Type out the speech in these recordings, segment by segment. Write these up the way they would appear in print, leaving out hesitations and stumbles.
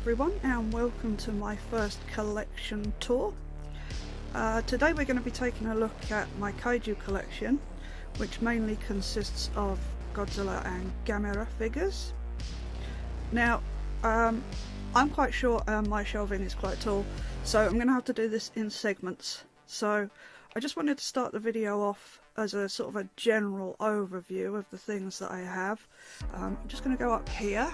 everyone, and welcome to my first collection tour. Today we're going to be taking a look at my Kaiju collection, which mainly consists of Godzilla and Gamera figures. Now, I'm quite short and my shelving is quite tall, so I'm going to have to do this in segments. So I just wanted to start the video off as a sort of a general overview of the things that I have. I'm just going to go up here.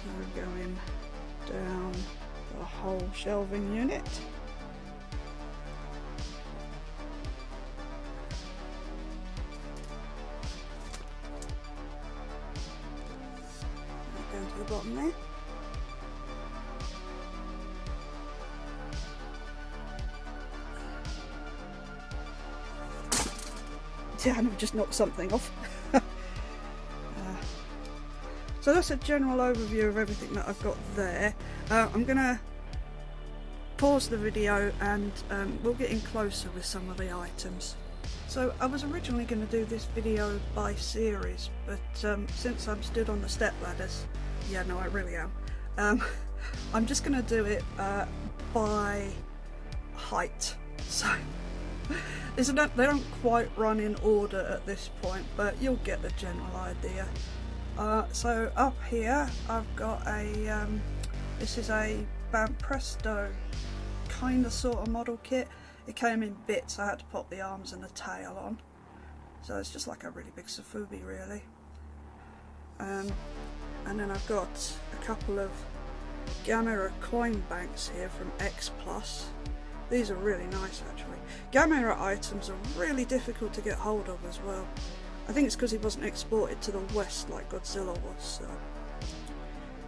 So going down the whole shelving unit. Down to the bottom there. Yeah, I've just knocked something off. So that's a general overview of everything that I've got there. I'm going to pause the video and we'll get in closer with some of the items. So I was originally going to do this video by series, but since I'm stood on the step ladders, yeah, no, I really am. I'm just going to do it by height. So they don't quite run in order at this point, but you'll get the general idea. So up here I've got a, this is a Presto kind of sort of model kit. It came in bits, I had to pop the arms and the tail on. So it's just like a really big Sofubi really. And then I've got a couple of Gamera coin banks here from X Plus. These are really nice actually. Gamera items are really difficult to get hold of as well. I think it's because he wasn't exported to the West like Godzilla was, so.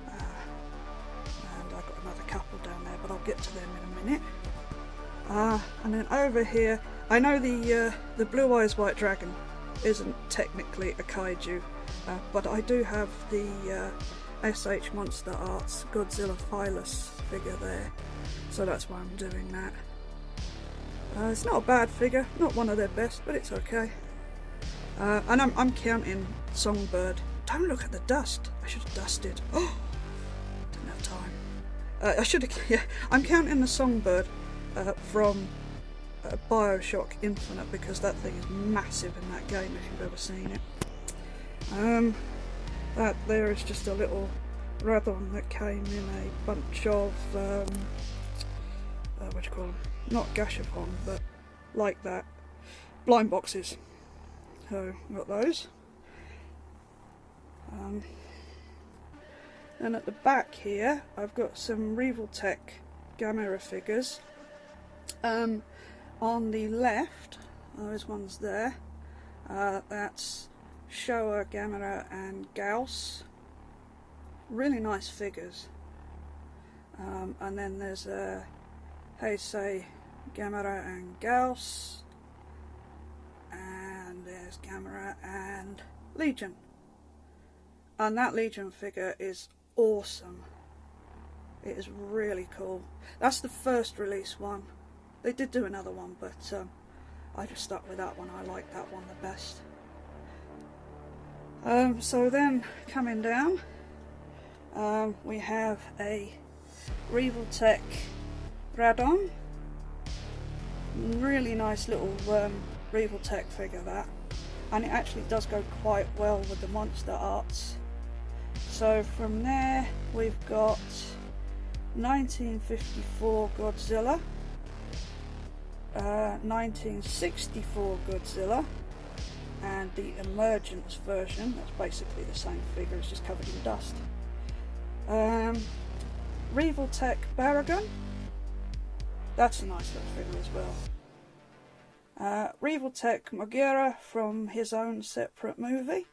And I've got another couple down there, but I'll get to them in a minute. And then over here, I know the Blue Eyes White Dragon isn't technically a Kaiju, but I do have the SH Monster Arts Godzilla Phylus figure there, so that's why I'm doing that. It's not a bad figure, not one of their best, but it's okay. And I'm counting Songbird. Don't look at the dust. I should have dusted. Oh, didn't have time. I should have. Yeah, I'm counting the Songbird from Bioshock Infinite because that thing is massive in that game. If you've ever seen it. That there is just a little Radon that came in a bunch of what do you call them? Not Gashapon, but like that, blind boxes. So, got those. And at the back here, I've got some Revoltech Gamera figures. On the left, those ones there, that's Showa, Gamera and Gyaos. Really nice figures. And then there's Heisei, Gamera and Gyaos. And there's Gamera and Legion. And that Legion figure is awesome. It is really cool. That's the first release one. They did do another one, but I just stuck with that one. I like that one the best. So then, coming down, we have a Revoltech Radon. Really nice little Revoltech figure that, and it actually does go quite well with the monster arts. So from there we've got 1954 Godzilla, 1964 Godzilla, and the Emergence version. That's basically the same figure, it's just covered in dust. Revoltech Baragon, that's a nice little figure as well. Revoltech Gomora from his own separate movie,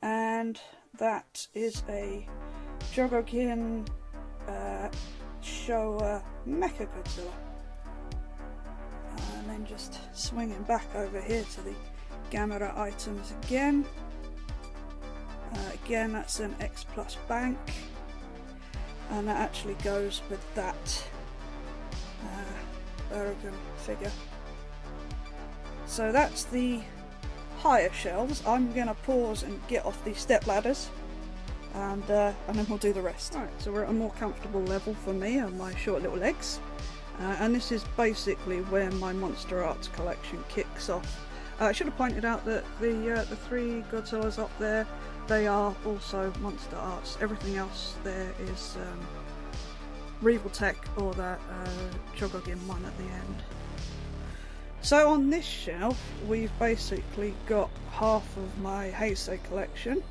and that is a Jogokin Showa Mechagodzilla. And then just swinging back over here to the Gamera items again. Again, that's an X Plus bank, and that actually goes with that Baragon figure. So that's the higher shelves. I'm going to pause and get off these step ladders, and then we'll do the rest. Alright, so we're at a more comfortable level for me and my short little legs, and this is basically where my Monster Arts collection kicks off. I should have pointed out that the three Godzillas up there, they are also Monster Arts. Everything else there is Revoltech or that Shogogin one at the end. So on this shelf we've basically got half of my Heisei collection.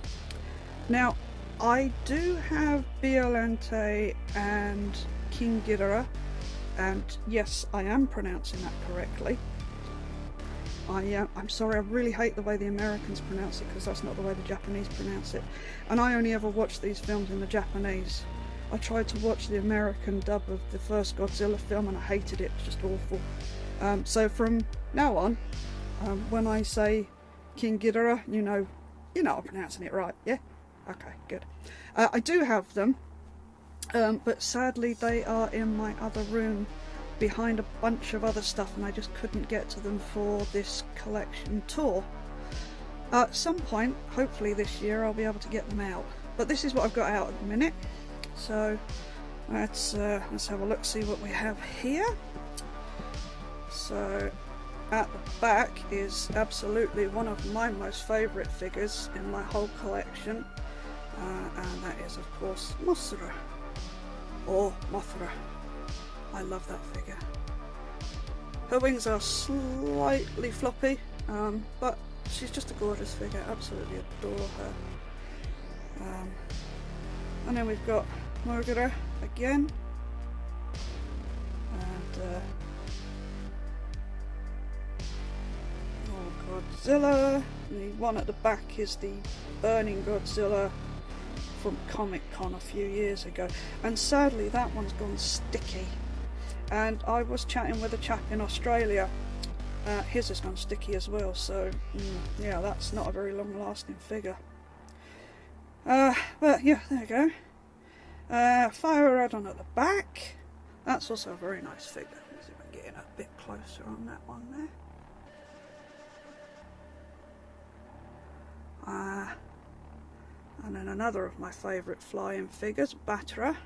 Now I do have Biollante and King Ghidorah, and yes, I am pronouncing that correctly. I'm sorry, I really hate the way the Americans pronounce it, because that's not the way the Japanese pronounce it. And I only ever watch these films in the Japanese. I tried to watch the American dub of the first Godzilla film and I hated it, it's just awful. So from now on, when I say King Ghidorah, you know I'm pronouncing it right, yeah? Okay, good. I do have them, but sadly they are in my other room behind a bunch of other stuff, and I just couldn't get to them for this collection tour. At some point, hopefully this year, I'll be able to get them out. But this is what I've got out at the minute. So let's have a look, see what we have here. So at the back is absolutely one of my most favourite figures in my whole collection, and that is of course Mosura, or Mothra. I love that figure. Her wings are slightly floppy, but she's just a gorgeous figure. Absolutely adore her. And then we've got Gojira again, and Godzilla. The one at the back is the Burning Godzilla from Comic Con a few years ago, and sadly that one's gone sticky. And I was chatting with a chap in Australia, his has gone sticky as well, so yeah, that's not a very long lasting figure. But yeah, there you go. Fire Radon at the back. That's also a very nice figure. Let's see if I can get in a bit closer on that one there. And then another of my favourite flying figures, Battra.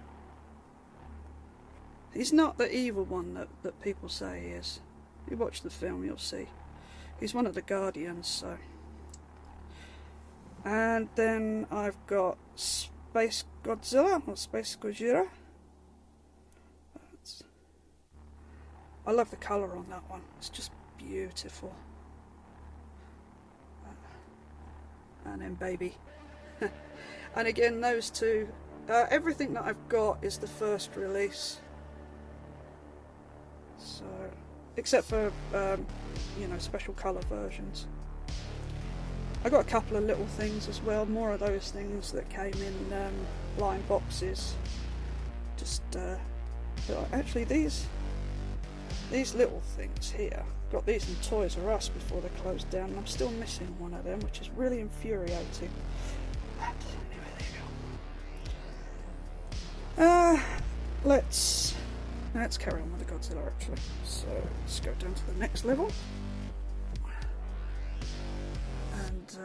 He's not the evil one that people say he is. If you watch the film, you'll see. He's one of the Guardians, so. And then I've got Spacegodzilla, or Spacegojira. I love the colour on that one. It's just beautiful. And then Baby. And again, those two, everything that I've got is the first release. So, except for you know, special colour versions. I got a couple of little things as well, more of those things that came in blind boxes. Just actually these little things here, got these in Toys R Us before they closed down, and I'm still missing one of them, which is really infuriating. But anyway, there you go. Let's carry on with the Godzilla actually. So let's go down to the next level. And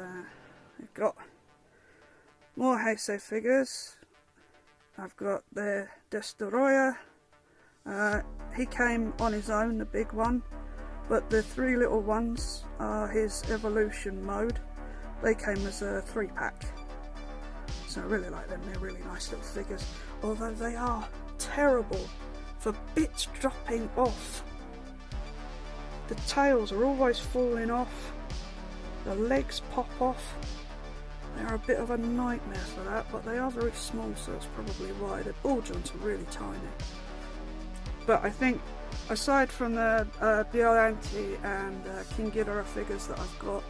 we've got more Heisei figures. I've got the Destroyer. He came on his own, the big one, but the three little ones are his evolution mode. They came as a 3-pack. So I really like them, they're really nice little figures. Although they are terrible for bits dropping off. The tails are always falling off. The legs pop off. They're a bit of a nightmare for that, but they are very small, so that's probably why. The ball joints are really tiny. But I think, aside from the Biollante and King Ghidorah figures that I've got,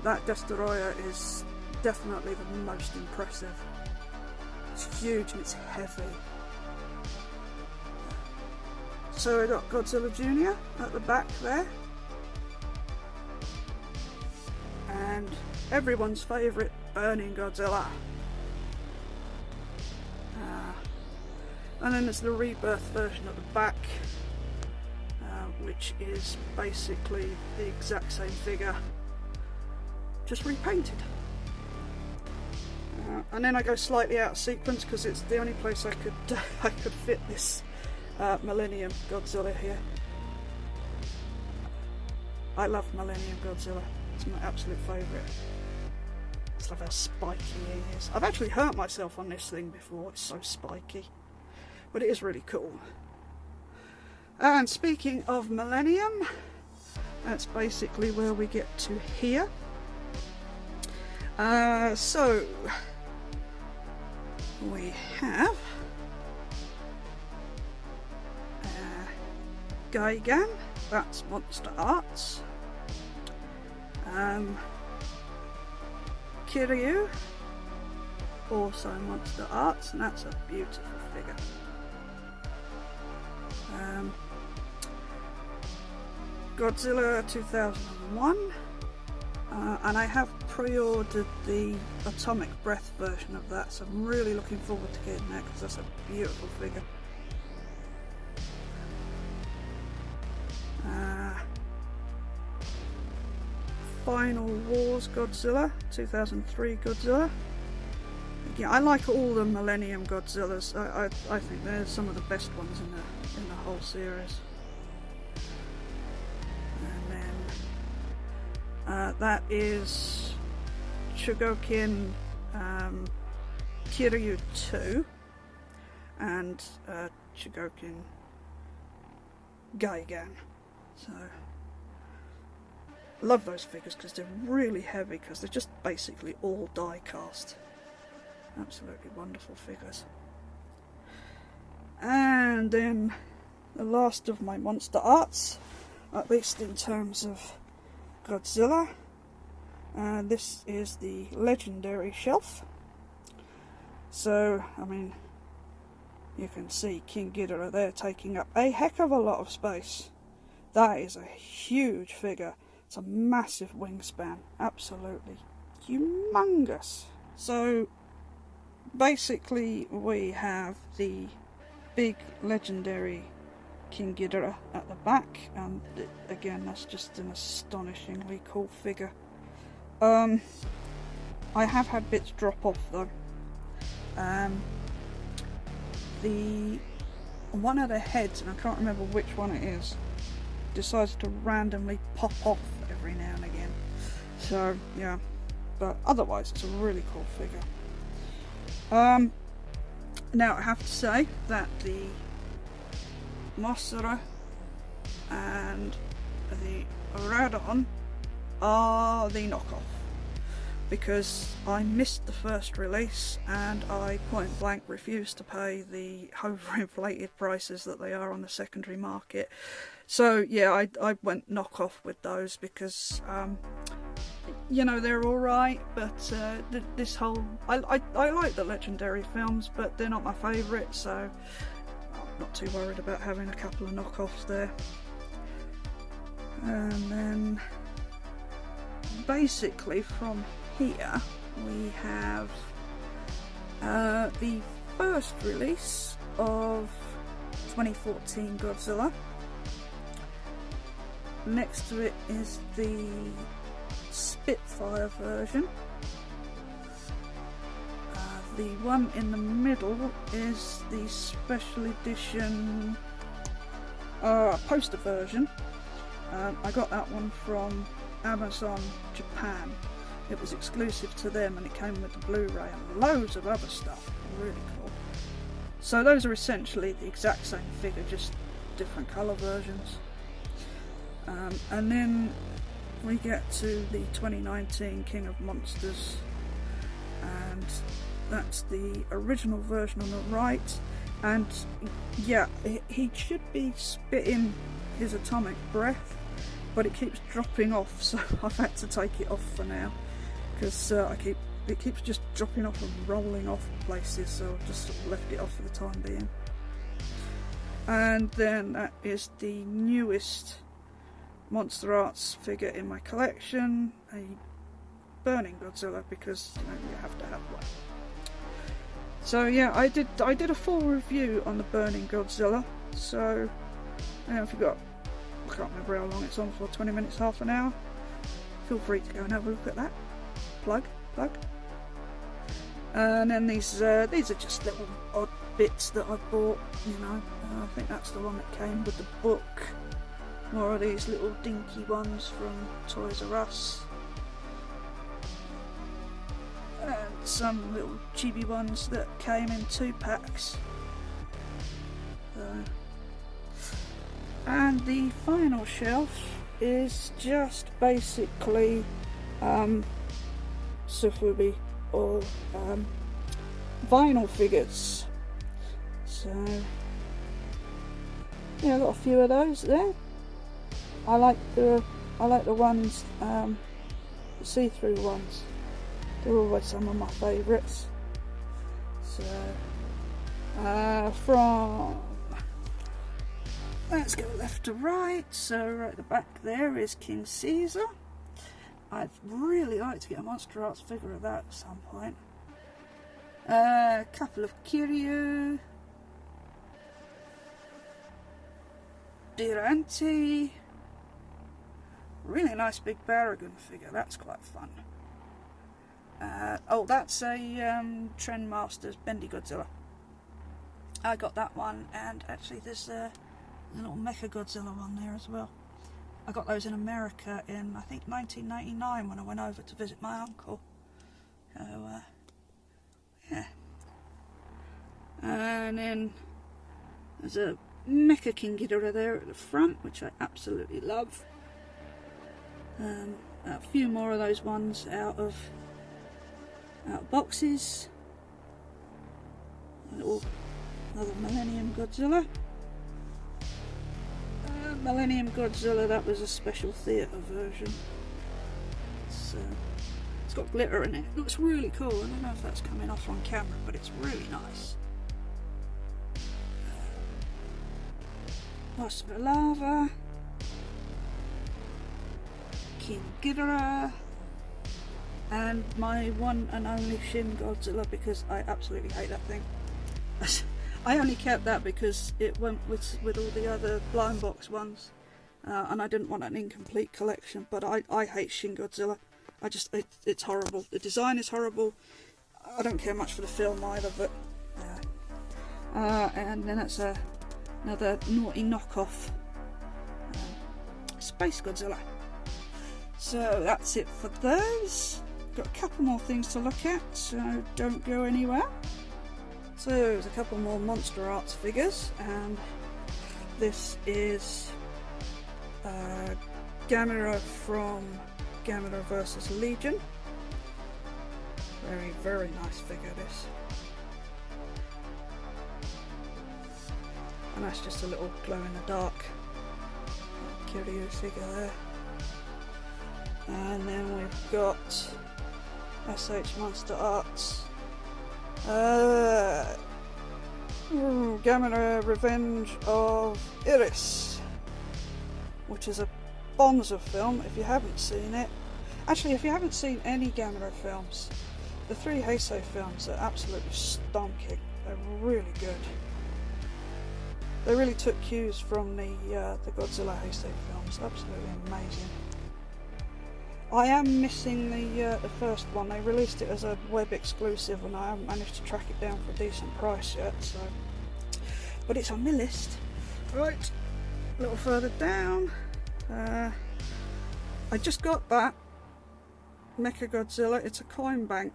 that Destroyer is definitely the most impressive. It's huge and it's heavy. So we've got Godzilla Jr. at the back there. And everyone's favourite burning Godzilla. And then there's the rebirth version at the back, which is basically the exact same figure, just repainted. And then I go slightly out of sequence because it's the only place I could fit this Millennium Godzilla here. I love Millennium Godzilla, it's my absolute favourite. I just love how spiky he is. I've actually hurt myself on this thing before, it's so spiky. But it is really cool. And speaking of Millennium, that's basically where we get to here. So we have Gigan, that's Monster Arts. Kiryu, also Monster Arts, and that's a beautiful figure. Godzilla 2001, and I have pre-ordered the Atomic Breath version of that, so I'm really looking forward to getting that because that's a beautiful figure. Final Wars Godzilla, 2003 Godzilla. Yeah, I like all the Millennium Godzillas. I think they're some of the best ones in the whole series. And then that is Chogokin Kiryu 2 and Chogokin Gigan. So love those figures because they're really heavy because they're just basically all die cast. Absolutely wonderful figures. And then the last of my Monster Arts, at least in terms of Godzilla, this is the Legendary Shelf. So, I mean, you can see King Ghidorah there taking up a heck of a lot of space. That is a huge figure. It's a massive wingspan, absolutely humongous. So basically we have the big legendary King Ghidorah at the back, and again that's just an astonishingly cool figure. I have had bits drop off though. The one of the heads, and I can't remember which one it is, decides to randomly pop off every now and again. So yeah, but otherwise it's a really cool figure. Now I have to say that the Mosura and the Radon are the knockoff, because I missed the first release and I point blank refused to pay the overinflated prices that they are on the secondary market. So yeah, I went knockoff with those because you know, they're alright, but this whole... I like the legendary films, but they're not my favourite, so I'm not too worried about having a couple of knockoffs there. And then basically from here we have the first release of 2014 Godzilla. Next to it is the Spitfire version. The one in the middle is the special edition poster version. I got that one from Amazon Japan. It was exclusive to them and it came with the Blu-ray and loads of other stuff. Really cool. So those are essentially the exact same figure, just different colour versions. And then we get to the 2019 King of Monsters, and that's the original version on the right. And yeah, he should be spitting his atomic breath, but it keeps dropping off, so I've had to take it off for now because it keeps just dropping off and rolling off places, so I've just sort of left it off for the time being. And then that is the newest Monster Arts figure in my collection, a burning Godzilla, because you know, you have to have one. So yeah, I did a full review on the burning Godzilla. So you know, if you've got, I can't remember how long it's on for, 20 minutes, half an hour, feel free to go and have a look at that. Plug. And then these are just little odd bits that I bought, you know. I think that's the one that came with the book. More of these little dinky ones from Toys R Us. And some little chibi ones that came in 2 packs. And the final shelf is just basically Sufubi or vinyl figures. So yeah, I've got a few of those there. I like the ones, the see-through ones. They're always some of my favourites. So from, let's go left to right. So right at the back there is King Caesar. I'd really like to get a Monster Arts figure of that at some point. A couple of Kiryu, Biollante. Really nice big Baragon figure, that's quite fun. Oh, that's a Trendmasters Bendy Godzilla. I got that one, and actually there's a little Mechagodzilla one there as well. I got those in America in, I think, 1999 when I went over to visit my uncle. So, yeah. And then there's a Mecha King Ghidorah there at the front, which I absolutely love. A few more of those ones out of boxes. Another Millennium Godzilla. Millennium Godzilla, that was a special theatre version. It's got glitter in it. It looks really cool. I don't know if that's coming off on camera, but it's really nice. Mosura Lava, King Ghidorah, and my one and only Shin Godzilla, because I absolutely hate that thing. I only kept that because it went with all the other blind box ones, and I didn't want an incomplete collection. But I hate Shin Godzilla. It's horrible. The design is horrible. I don't care much for the film either. But and then that's another naughty knockoff, Spacegodzilla. So that's it for those. Got a couple more things to look at, so don't go anywhere. So there's a couple more Monster Arts figures, and this is Gamera from Gamera vs Legion. Very, very nice figure, this. And that's just a little glow-in-the-dark Kiryu figure there. And then we've got SH Monster Arts. Gamera Revenge of Iris, which is a Bonza film. If you haven't seen it, actually, if you haven't seen any Gamera films, the 3 Heisei films are absolutely stonking. They're really good. They really took cues from the Godzilla Heisei films. Absolutely amazing. I am missing the first one. They released it as a web exclusive, and I haven't managed to track it down for a decent price yet. So, but it's on my list. Right, a little further down. I just got that Mechagodzilla. It's a coin bank,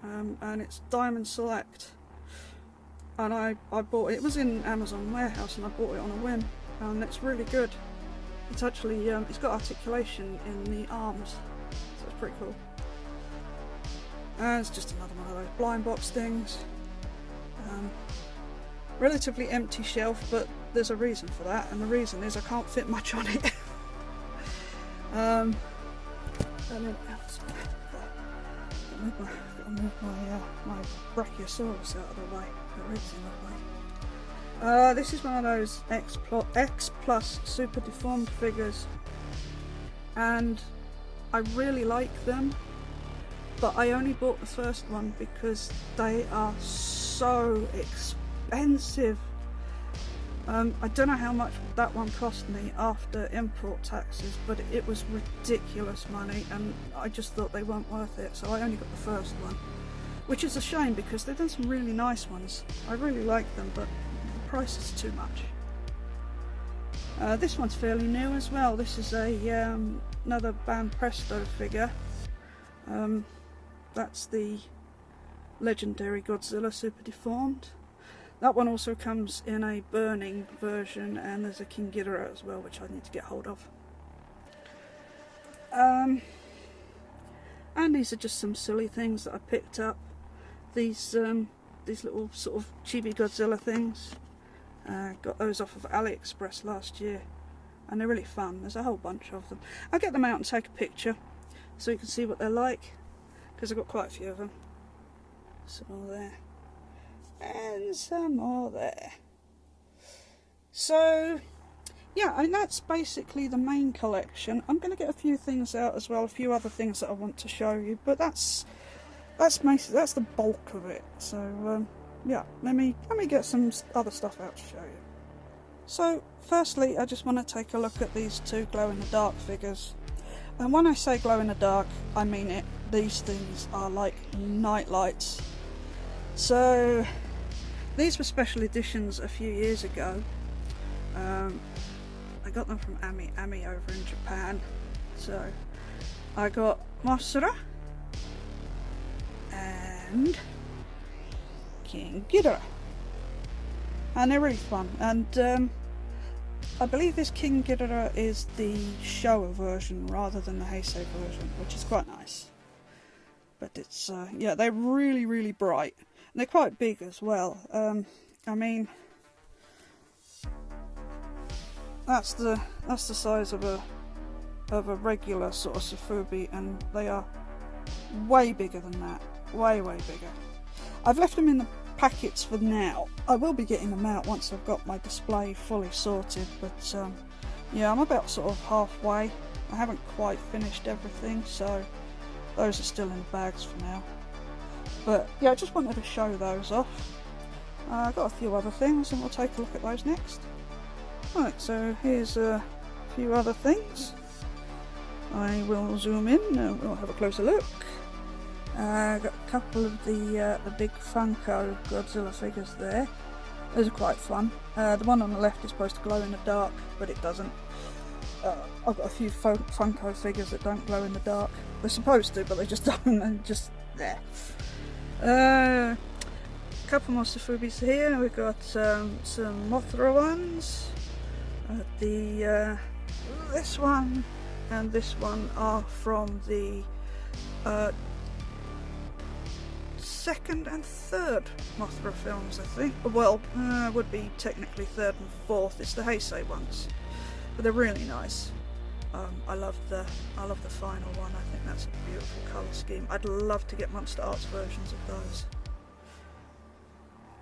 and it's Diamond Select. And I bought it. It was in Amazon warehouse, and I bought it on a whim. And it's really good. It's actually it's got articulation in the arms. That's pretty cool. It's just another one of those blind box things. Relatively empty shelf, but there's a reason for that, and the reason is I can't fit much on it. And then outside, gotta move my Brachiosaurus out of the way. The ribs in the way. This is one of those X Plus Super Deformed figures, and I really like them, but I only bought the first one because they are so expensive. I don't know how much that one cost me after import taxes, but it was ridiculous money, and I just thought they weren't worth it, so I only got the first one, which is a shame because they've done some really nice ones. I really like them, but the price is too much. This one's fairly new as well. This is another Ban Presto figure. That's the legendary Godzilla Super Deformed. That one also comes in a burning version, and there's a King Ghidorah as well, which I need to get hold of. And these are just some silly things that I picked up. These little sort of chibi Godzilla things. Got those off of AliExpress last year, and they're really fun. There's a whole bunch of them. I'll get them out and take a picture so you can see what they're like, because I've got quite a few of them. Some more there. And some more there. So yeah, I mean, that's basically the main collection. I'm going to get a few things out as well, a few other things that I want to show you, but that's the bulk of it. So yeah, let me get some other stuff out to show you. So firstly, I just want to take a look at these two glow-in-the-dark figures. And when I say glow-in-the-dark, I mean it. These things are like night lights. So these were special editions a few years ago. I got them from Ami over in Japan. So I got Mosura and King Ghidorah, and they're really fun. And I believe this King Ghidorah is the Showa version rather than the Heisei version, which is quite nice. But it's yeah, they're really bright, and they're quite big as well. I mean, that's the size of a regular sort of Sofubi, and they are way bigger than that. Way bigger. I've left them in the packets for now. I will be getting them out once I've got my display fully sorted, but yeah, I'm about sort of halfway. I haven't quite finished everything, so those are still in the bags for now. But yeah, I just wanted to show those off. I've got a few other things, and we'll take a look at those next. Right, so here's a few other things. I will zoom in and we'll have a closer look. Got a couple of the big Funko Godzilla figures there. Those are quite fun. The one on the left is supposed to glow in the dark, but it doesn't. I've got a few Funko figures that don't glow in the dark. They're supposed to, but they just don't, and just there. A couple more Sofubis here. We've got some Mothra ones. This one and this one are from the second and third Mothra films, I think. Well, would be technically third and fourth. It's the Heisei ones, but they're really nice. I love the final one. I think that's a beautiful colour scheme. I'd love to get Monster Arts versions of those.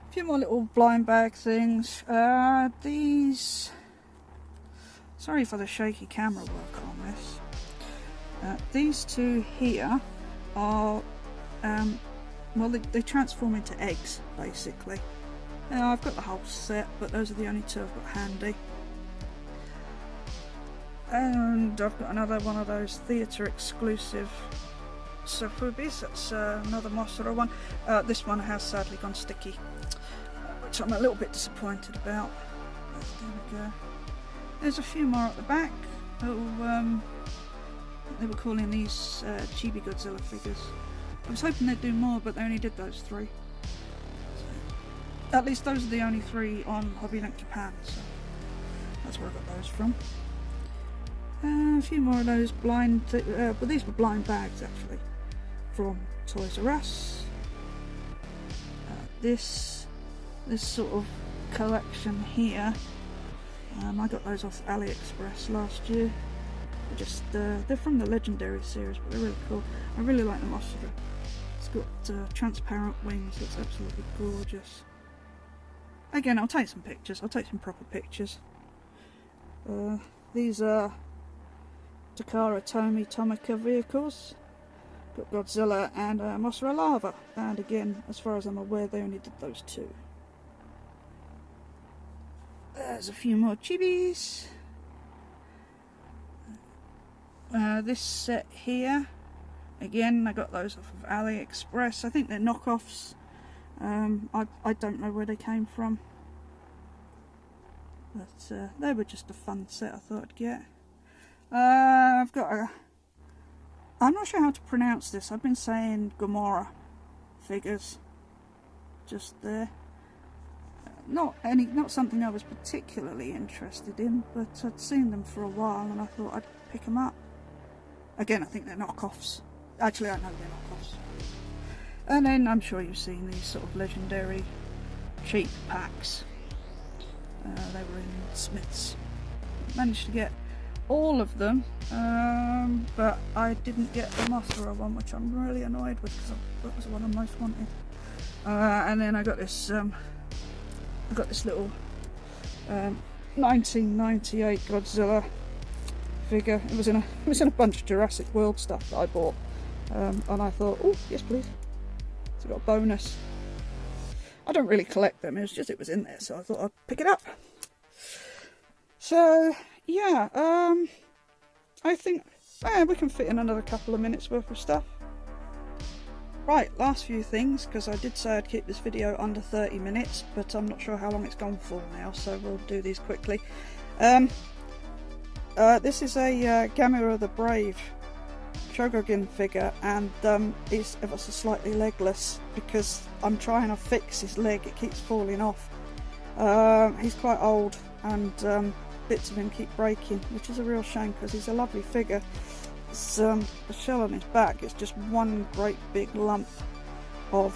A few more little blind bag things. These. Sorry for the shaky camera work on this. These two here are. Well, they transform into eggs, basically. I've got the whole set, but those are the only two I've got handy. And I've got another one of those theatre exclusive Sofubis. That's another Mosura one. This one has sadly gone sticky, which I'm a little bit disappointed about. There we go. There's a few more at the back. Oh, they were calling these chibi Godzilla figures. I was hoping they'd do more, but they only did those three. So, at least those are the only three on HobbyLink Japan, so that's where I got those from. A few more of those blind, well, these were blind bags actually, from Toys R Us. This sort of collection here, I got those off AliExpress last year. They're from the Legendary series, but they're really cool. I really like the Mosura. It's got transparent wings. It's absolutely gorgeous. Again, I'll take some pictures. I'll take some proper pictures. These are Takara Tomy Tomica vehicles. Got Godzilla and Mosura Lava, and again, as far as I'm aware, they only did those two. There's a few more chibis. This set here, again, I got those off of AliExpress. I think they're knockoffs. I don't know where they came from, but they were just a fun set I thought I'd get. I've got a, I'm not sure how to pronounce this. I've been saying Gomora figures just there. Not something I was particularly interested in, but I'd seen them for a while and I thought I'd pick them up. Again, I think they're knockoffs. Actually, I know they're knockoffs. And then I'm sure you've seen these sort of legendary cheap packs. They were in Smith's. Managed to get all of them, but I didn't get the Mothra one, which I'm really annoyed with because that was the one I most wanted. And then I got this little 1998 Godzilla figure. It was in a bunch of Jurassic World stuff that I bought, and I thought, oh yes please. So I got a bonus. I don't really collect them. It was in there, so I thought I'd pick it up. So yeah, I think we can fit in another couple of minutes worth of stuff. Right, last few things, because I did say I'd keep this video under 30 minutes, but I'm not sure how long it's gone for now, so we'll do these quickly. This is a Gamera the Brave Shogun figure, and he's ever so slightly legless because I'm trying to fix his leg, it keeps falling off. He's quite old, and bits of him keep breaking, which is a real shame because he's a lovely figure. The shell on his back is just one great big lump of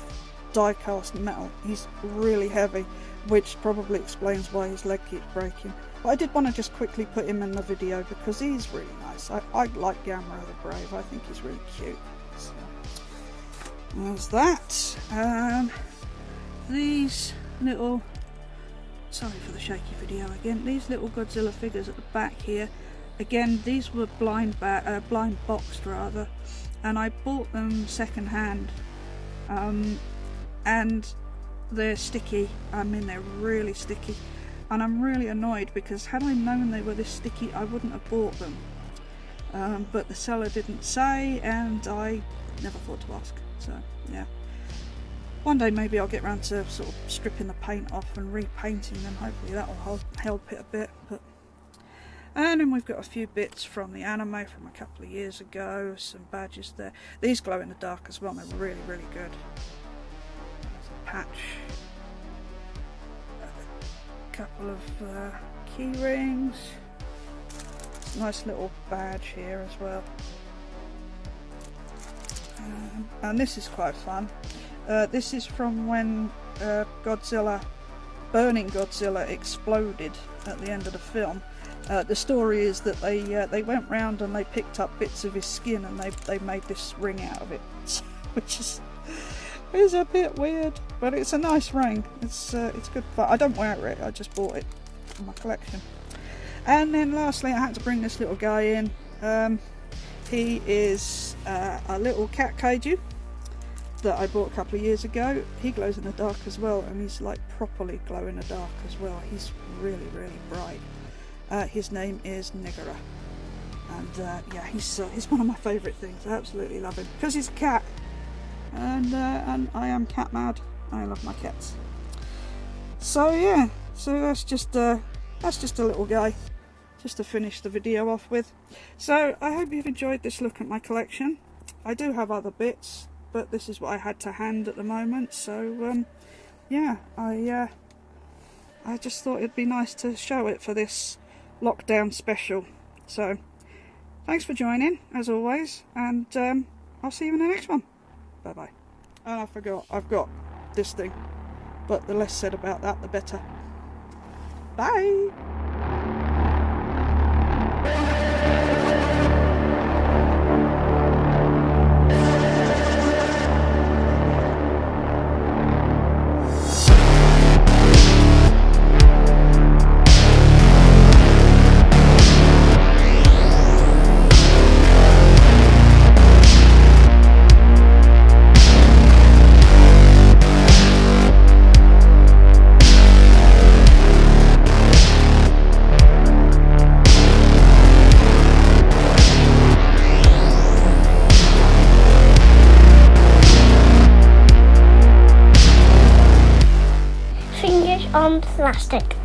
die-cast metal. He's really heavy, which probably explains why his leg keeps breaking. But I did want to just quickly put him in the video because he's really nice. I like Gamera the Brave, I think he's really cute. So, there's that. These little, sorry for the shaky video again, these little Godzilla figures at the back here. Again, these were blind boxed rather, and I bought them second hand, and they're sticky. I mean, they're really sticky, and I'm really annoyed because had I known they were this sticky I wouldn't have bought them, but the seller didn't say and I never thought to ask, so yeah. One day maybe I'll get around to sort of stripping the paint off and repainting them. Hopefully that will help it a bit. And then we've got a few bits from the anime from a couple of years ago, some badges there. These glow in the dark as well, they're really, really good. There's a patch. A couple of key rings. Nice little badge here as well. And this is quite fun. This is from when Burning Godzilla exploded at the end of the film. The story is that they went round and they picked up bits of his skin and they made this ring out of it, which is a bit weird, but it's a nice ring. It's good fun. I don't wear it, I just bought it for my collection. And then lastly, I had to bring this little guy in. He is a little cat kaiju that I bought a couple of years ago. He glows in the dark as well, and he's like properly glow in the dark as well. He's really, really bright. His name is Negora, and yeah, he's one of my favourite things. I absolutely love him because he's a cat, and I am cat mad. I love my cats. So yeah, so that's just a little guy, just to finish the video off with. So I hope you've enjoyed this look at my collection. I do have other bits, but this is what I had to hand at the moment. So yeah, I just thought it'd be nice to show it for this lockdown special. So thanks for joining as always, and I'll see you in the next one. Bye bye. And I forgot, I've got this thing, but the less said about that the better. Bye. from plastic.